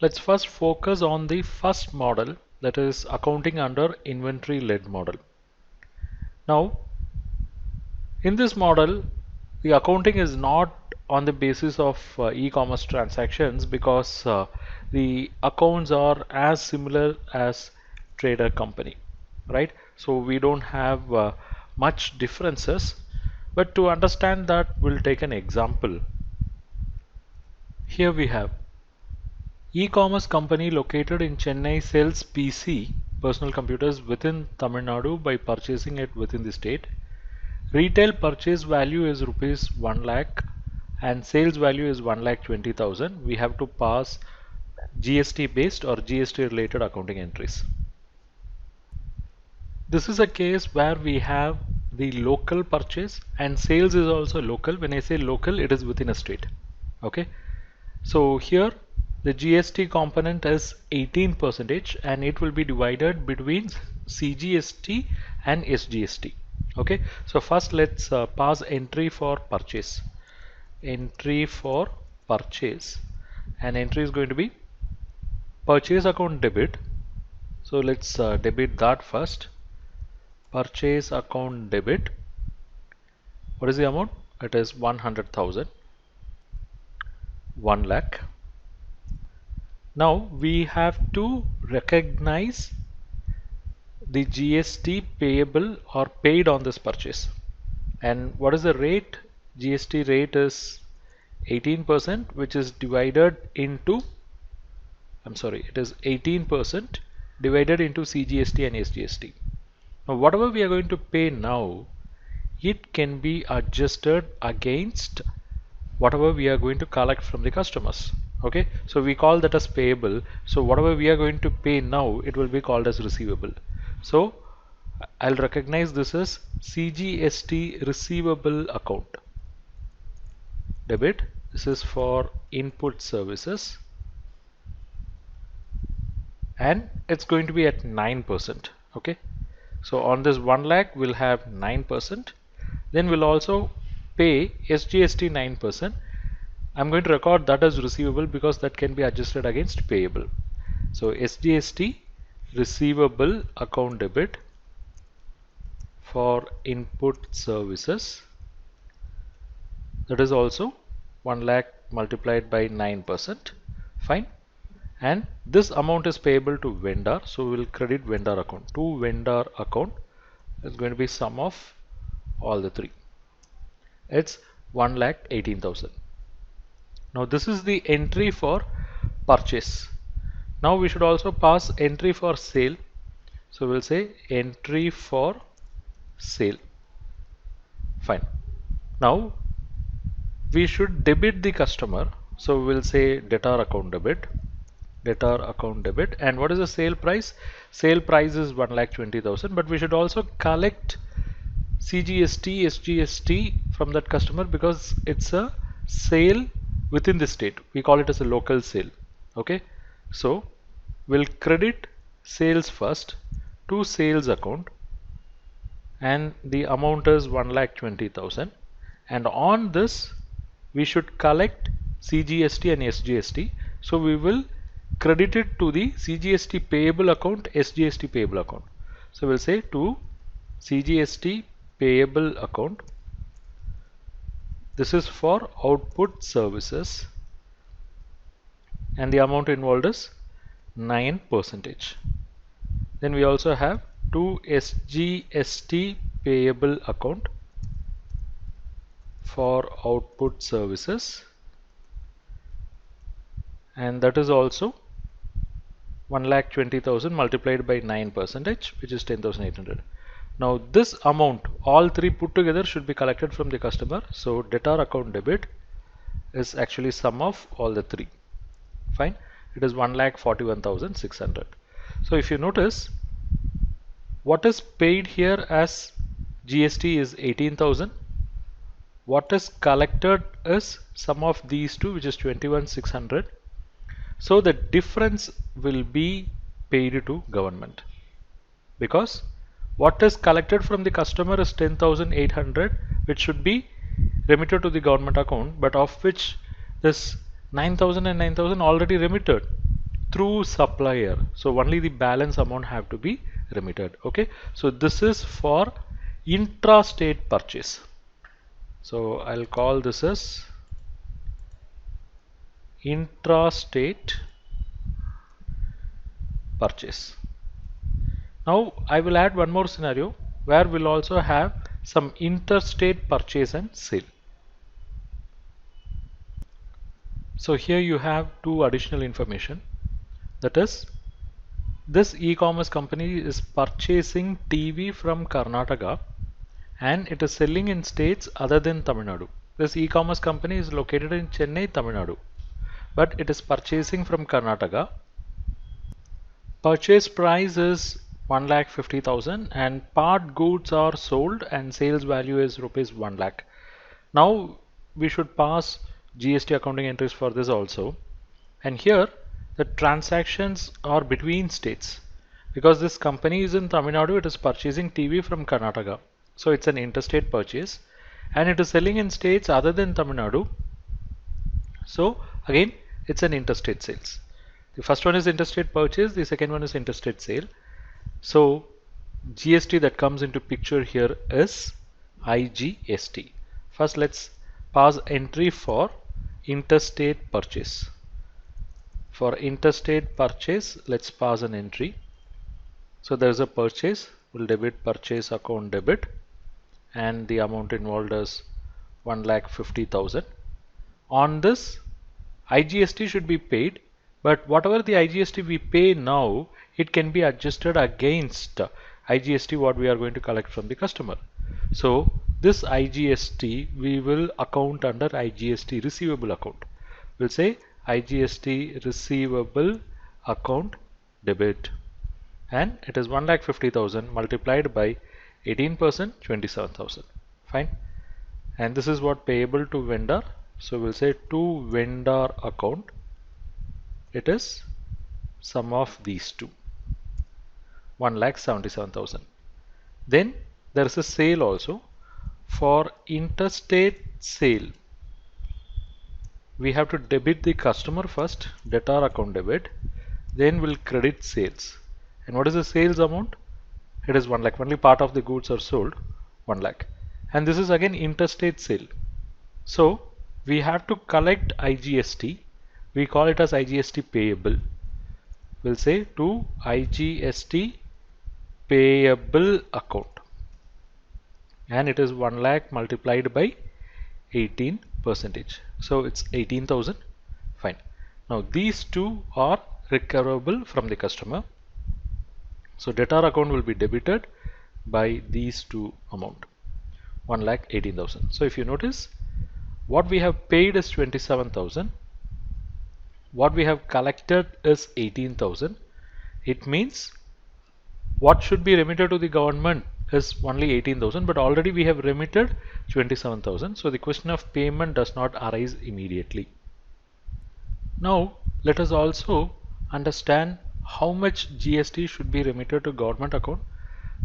Let's first focus on the first model, that is accounting under inventory led model. Now, in this model, the accounting is not on the basis of e-commerce transactions because the accounts are as similar as trader company, right? So we don't have much differences, but to understand that, we'll take an example. Here we have e-commerce company located in Chennai sells PC personal computers within Tamil Nadu by purchasing it within the state. Retail purchase value is rupees 1 lakh and sales value is 1,20,000. We have to pass GST based or GST related accounting entries. This is a case where we have the local purchase and sales is also local. When I say local, it is within a state. Okay. So here the GST component is 18% and it will be divided between CGST and SGST. Okay, so first let's pass entry for purchase. Entry for purchase, and entry is going to be purchase account debit. So let's debit that first. Purchase account debit. What is the amount? It is 100,000. 1 lakh. Now we have to recognize the GST payable or paid on this purchase. And what is the rate? GST rate is 18%, which is divided into, it is 18% divided into CGST and SGST. Now whatever we are going to pay now, it can be adjusted against whatever we are going to collect from the customers. Okay, so we call that as payable. So whatever we are going to pay now, it will be called as receivable. So I'll recognize this as CGST receivable account. Debit. This is for input services and it's going to be at 9%. Okay, so on this 1 lakh we'll have 9%. Then we'll also pay SGST 9%. I'm going to record that as receivable because that can be adjusted against payable. So SGST receivable account debit for input services, that is also 1 lakh multiplied by 9%. Fine. And this amount is payable to vendor, so we will credit vendor account. To vendor account is going to be sum of all the three. It's 1,18,000. Now this is the entry for purchase. Now we should also pass entry for sale. So we'll say entry for sale. Fine. Now we should debit the customer. So we'll say debtor account debit. Debtor account debit. And what is the sale price? Sale price is 1,20,000, but we should also collect CGST, SGST from that customer because it's a sale within the state. We call it as a local sale. Okay, so we'll credit sales first to sales account and the amount is 1,20,000, and on this we should collect CGST and SGST. So we will credit it to the CGST payable account, SGST payable account. So we'll say to CGST payable account. This is for output services and the amount involved is 9%. Then we also have to SGST payable account for output services, and that is also 1,20,000 multiplied by 9%, which is 10,800. Now this amount, all three put together, should be collected from the customer. So debtor account debit is actually sum of all the three. Fine. It is 1,41,600. So if you notice, what is paid here as GST is 18,000. What is collected is sum of these two, which is 21,600. So the difference will be paid to government, because what is collected from the customer is 10,800, which should be remitted to the government account, but of which this 9,000 and 9,000 already remitted through supplier. So only the balance amount have to be remitted. Okay, so this is for intrastate purchase. So I'll call this as intrastate purchase. Now I will add one more scenario where we'll also have some interstate purchase and sale. So here you have two additional information, that is, this e-commerce company is purchasing TV from Karnataka and it is selling in states other than Tamil Nadu. This e-commerce company is located in Chennai, Tamil Nadu, but it is purchasing from Karnataka. Purchase price is 1,50,000 and part goods are sold and sales value is rupees 1 lakh. Now we should pass GST accounting entries for this also, and here the transactions are between states, because this company is in Tamil Nadu, it is purchasing TV from Karnataka, so it's an interstate purchase, and it is selling in states other than Tamil Nadu, so again it's an interstate sales. The first one is interstate purchase, the second one is interstate sale. So GST that comes into picture here is IGST. First let's pass entry for interstate purchase. For interstate purchase, let's pass an entry. So there is a purchase, we'll debit purchase account debit, and the amount involved is 1,50,000. On this, IGST should be paid, but whatever the IGST we pay now, it can be adjusted against IGST what we are going to collect from the customer. So this IGST we will account under IGST receivable account. We'll say IGST receivable account debit, and it is 1,50,000 multiplied by 18%, 27,000. Fine. And this is what payable to vendor. So we'll say to vendor account, it is sum of these two, 1,77,000. Then there is a sale also. For interstate sale, we have to debit the customer first, debtor account debit, then we'll credit sales. And what is the sales amount? It is 1 lakh. Only part of the goods are sold, 1 lakh. And this is again interstate sale. So we have to collect IGST. We call it as IGST payable. We'll say to IGST payable account, and it is 1 lakh multiplied by 18%. So it's 18,000. Fine. Now these two are recoverable from the customer. So debtor account will be debited by these two amount, 1,18,000. So if you notice, what we have paid is 27,000. What we have collected is 18,000. It means what should be remitted to the government is only 18,000, but already we have remitted 27,000. So the question of payment does not arise immediately. Now let us also understand how much GST should be remitted to government account.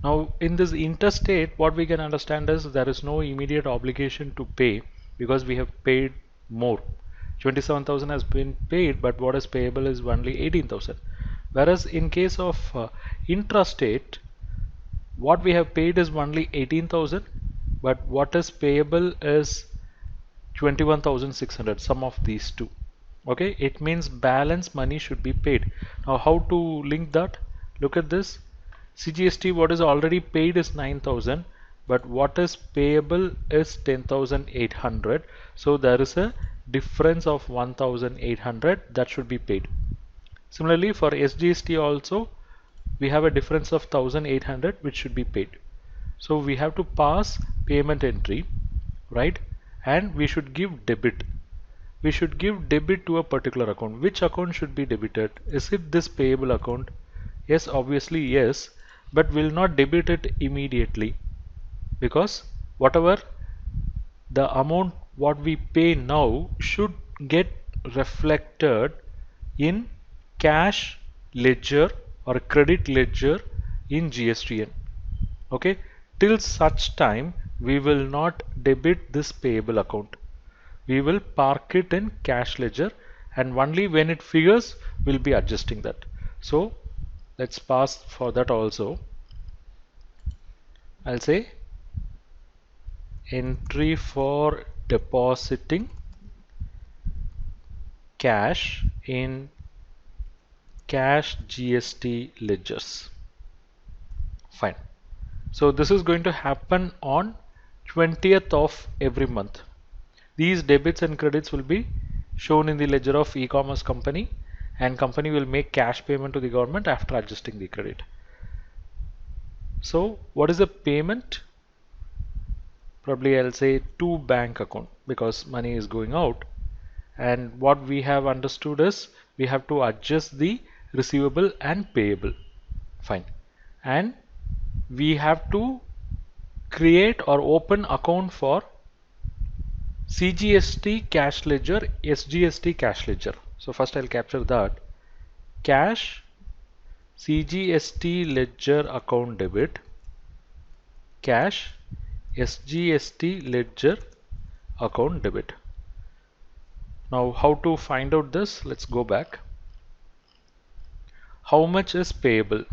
Now in this interstate, what we can understand is there is no immediate obligation to pay because we have paid more. 27,000 has been paid, but what is payable is only 18,000. Whereas in case of intrastate, what we have paid is only 18,000, but what is payable is 21,600, sum of these two. Okay, it means balance money should be paid. Now how to link that? Look at this. CGST, what is already paid is 9,000, but what is payable is 10,800. So there is a difference of 1,800 that should be paid. Similarly for SGST also, we have a difference of 1,800 which should be paid. So we have to pass payment entry, right? And we should give debit. We should give debit to a particular account. Which account should be debited? Is it this payable account? Yes, obviously yes, but we'll not debit it immediately, because whatever the amount what we pay now should get reflected in cash ledger or a credit ledger in GSTN. Okay, till such time we will not debit this payable account. We will park it in cash ledger, and only when it figures we'll be adjusting that. So let's pass for that also. I'll say entry for depositing cash in cash GST ledgers. Fine. So this is going to happen on 20th of every month. These debits and credits will be shown in the ledger of e-commerce company, and company will make cash payment to the government after adjusting the credit. So what is the payment? Probably I'll say to bank account because money is going out, and what we have understood is we have to adjust the receivable and payable. Fine. And we have to create or open account for CGST cash ledger, SGST cash ledger. So first I'll capture that. Cash CGST ledger account debit, cash SGST ledger account debit. Now how to find out this? Let's go back. How much is payable?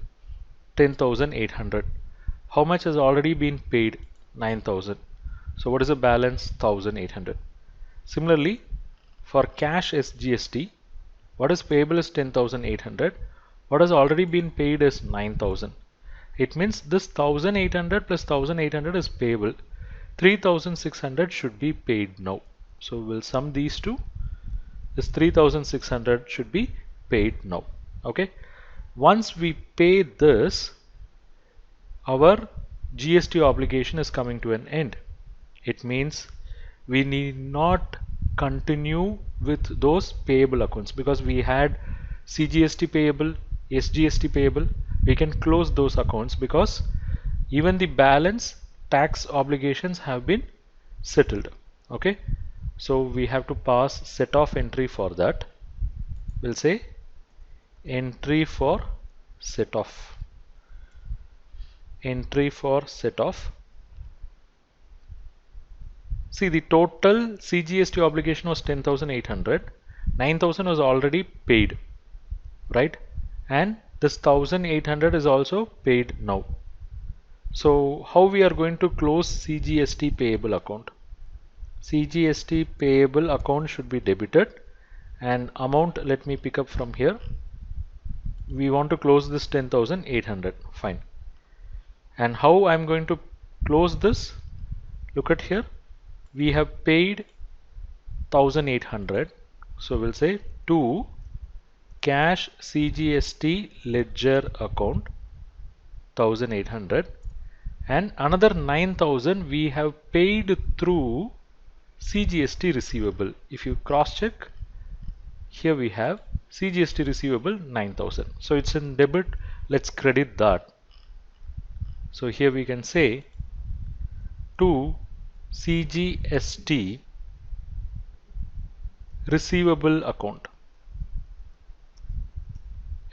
10,800. How much has already been paid? 9,000. So what is the balance? 1,800. Similarly, for cash SGST, what is payable is 10,800. What has already been paid is 9,000. It means this 1,800 plus 1,800 is payable. 3,600 should be paid now. So we'll sum these two. This 3,600 should be paid now. Okay. Once we pay this, our GST obligation is coming to an end. It means we need not continue with those payable accounts because we had CGST payable, SGST payable. We can close those accounts because even the balance tax obligations have been settled. Okay, so we have to pass set off entry for that. We'll say entry for set off. Entry for set off. See, the total CGST obligation was 10,800. 9,000 was already paid, right? And this 1,800 is also paid now. So how we are going to close CGST payable account? CGST payable account should be debited, and amount, let me pick up from here. We want to close this 10,800. Fine. And how I'm going to close this? Look at here. We have paid 1,800. So we'll say to cash CGST ledger account 1,800, and another 9,000 we have paid through CGST receivable. If you cross check, here we have CGST receivable 9,000. So it's in debit. Let's credit that. So here we can say to CGST receivable account,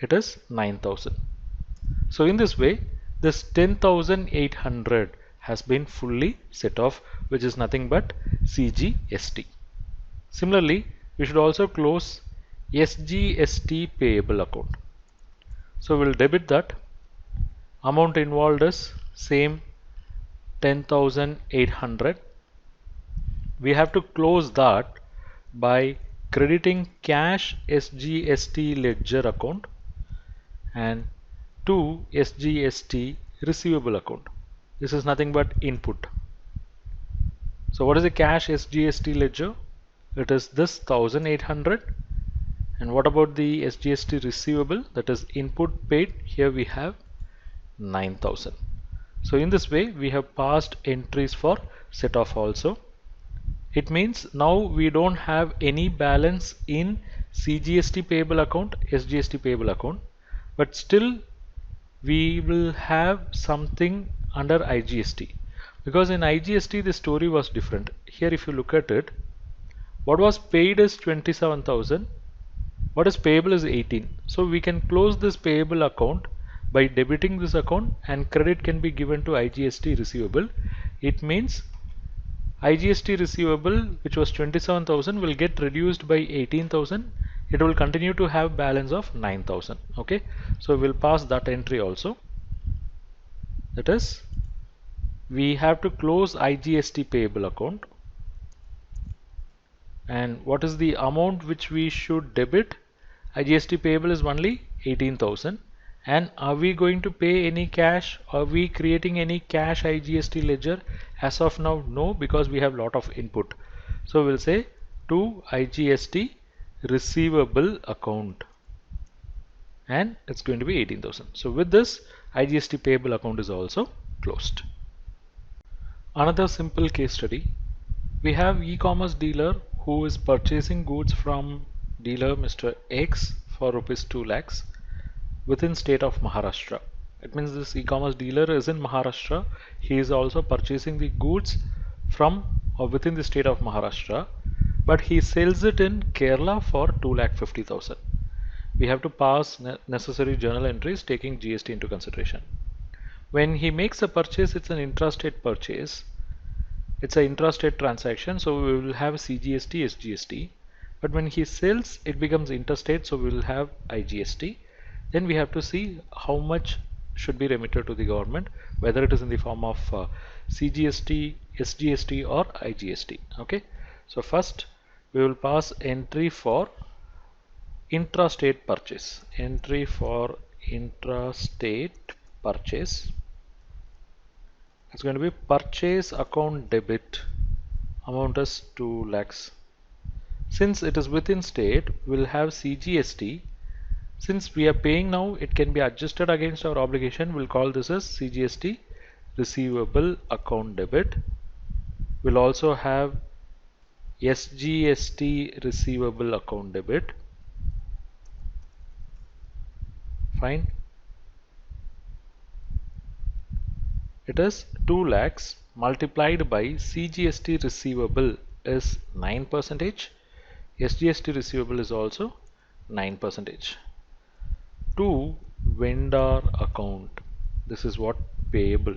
it is 9,000. So in this way, this 10,800 has been fully set off, which is nothing but CGST. Similarly, we should also close SGST payable account. So we'll debit that. Amount involved is same 10,800. We have to close that by crediting cash SGST ledger account and to SGST receivable account. This is nothing but input. So what is the cash SGST ledger? It is this 1,800. And what about the SGST receivable? That is input paid. Here we have 9,000. So in this way we have passed entries for set off also. It means now we don't have any balance in CGST payable account, SGST payable account, but still we will have something under IGST, because in IGST the story was different. Here if you look at it, what was paid is 27,000, What is payable is 18. So we can close this payable account by debiting this account, and credit can be given to IGST receivable. It means IGST receivable, which was 27,000, will get reduced by 18,000. It will continue to have balance of 9,000. Okay, so we'll pass that entry also. That is, we have to close IGST payable account. And what is the amount which we should debit? IGST payable is only 18,000. And are we going to pay any cash? Are we creating any cash IGST ledger? As of now, no, because we have lot of input. So we'll say to IGST receivable account, and it's going to be 18,000. So with this, IGST payable account is also closed. Another simple case study. We have e-commerce dealer who is purchasing goods from dealer Mr. X for rupees 2 lakhs within state of Maharashtra. It means this e-commerce dealer is in Maharashtra. He is also purchasing the goods from or within the state of Maharashtra, but he sells it in Kerala for 2,50,000. We have to pass necessary journal entries taking GST into consideration. When he makes a purchase, it's an intrastate purchase. It's an intrastate transaction, so we will have CGST, SGST. But when he sells, it becomes interstate, so we will have IGST. Then we have to see how much should be remitted to the government, whether it is in the form of CGST, SGST or IGST. Okay, so first we will pass entry for intrastate purchase. Entry for intrastate purchase. It's going to be purchase account debit. Amount is 2 lakhs. Since it is within state, we'll have CGST. Since we are paying now, it can be adjusted against our obligation. We'll call this as CGST receivable account debit. We'll also have SGST receivable account debit. Fine. It is 2 lakhs multiplied by CGST receivable is 9%. SGST receivable is also 9%. To vendor account, this is what payable.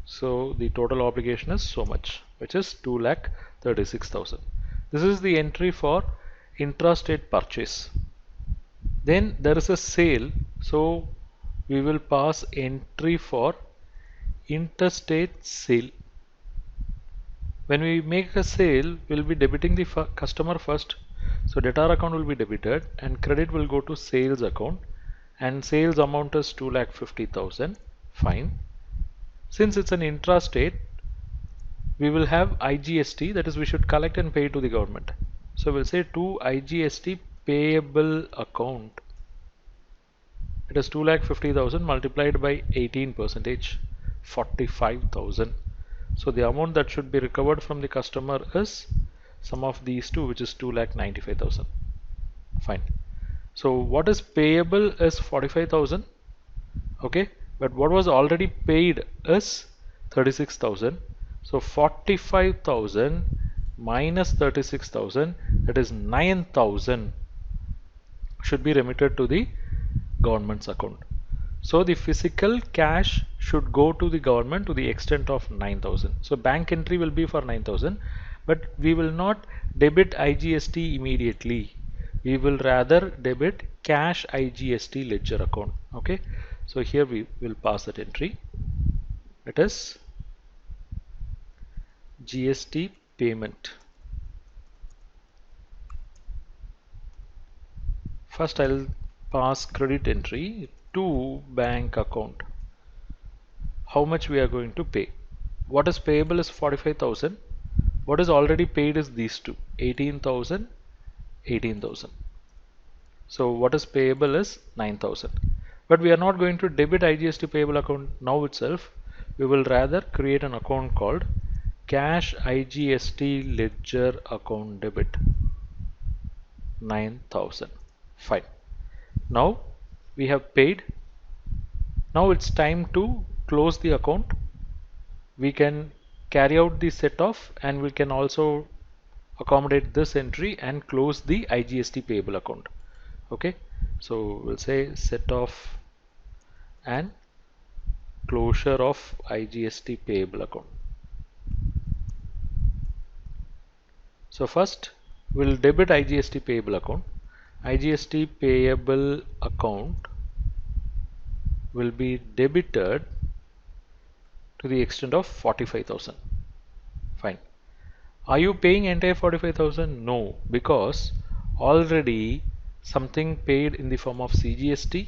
So the total obligation is so much, which is 2,36,000. This is the entry for intrastate purchase. Then there is a sale, so we will pass entry for interstate sale. When we make a sale, we'll be debiting the customer first. So debtor account will be debited and credit will go to sales account, and sales amount is 2,50,000. Fine. Since it's an intrastate, we will have IGST, that is we should collect and pay to the government. So we'll say to IGST payable account. It is 2,50,000 multiplied by 18%, 45,000. So the amount that should be recovered from the customer is sum of these two, which is 2,95,000. Fine. So what is payable is 45,000. Okay, but what was already paid is 36,000. So 45,000 minus 36,000, that is 9,000, should be remitted to the government's account. So the physical cash should go to the government to the extent of 9,000. So bank entry will be for 9,000, but we will not debit IGST immediately. We will rather debit cash IGST ledger account. Okay, so here we will pass that entry. It is GST payment. First I'll pass credit entry to bank account. How much we are going to pay? What is payable is 45,000. What is already paid is these two, 18,000, 18,000. So what is payable is 9,000. But we are not going to debit IGST payable account now itself. We will rather create an account called cash IGST ledger account debit, 9,000. Fine. Now we have paid. Now it's time to close the account. We can carry out the set off, and we can also accommodate this entry and close the IGST payable account. Okay, so we'll say set off and closure of IGST payable account. So first we'll debit IGST payable account. IGST payable account will be debited to the extent of 45,000. Fine. Are you paying entire 45,000? No, because already something paid in the form of CGST,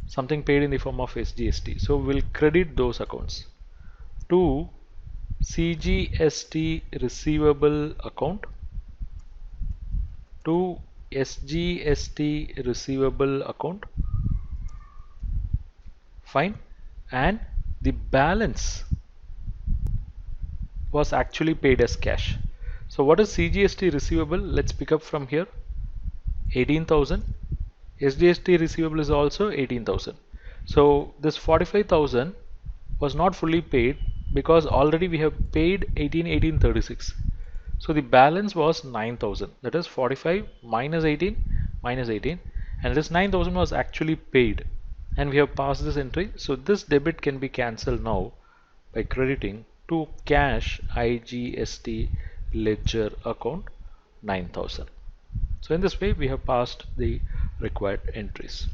something paid in the form of SGST. So we'll credit those accounts to CGST receivable account, to SGST receivable account. Fine. And the balance was actually paid as cash. So what is CGST receivable? Let's pick up from here. 18,000. SGST receivable is also 18,000. So this 45,000 was not fully paid because already we have paid 18,1836. So the balance was 9,000. That is 45 minus 18 minus 18, and this 9,000 was actually paid, and we have passed this entry. So this debit can be cancelled now by crediting to cash IGST ledger account 9,000. So in this way we have passed the required entries.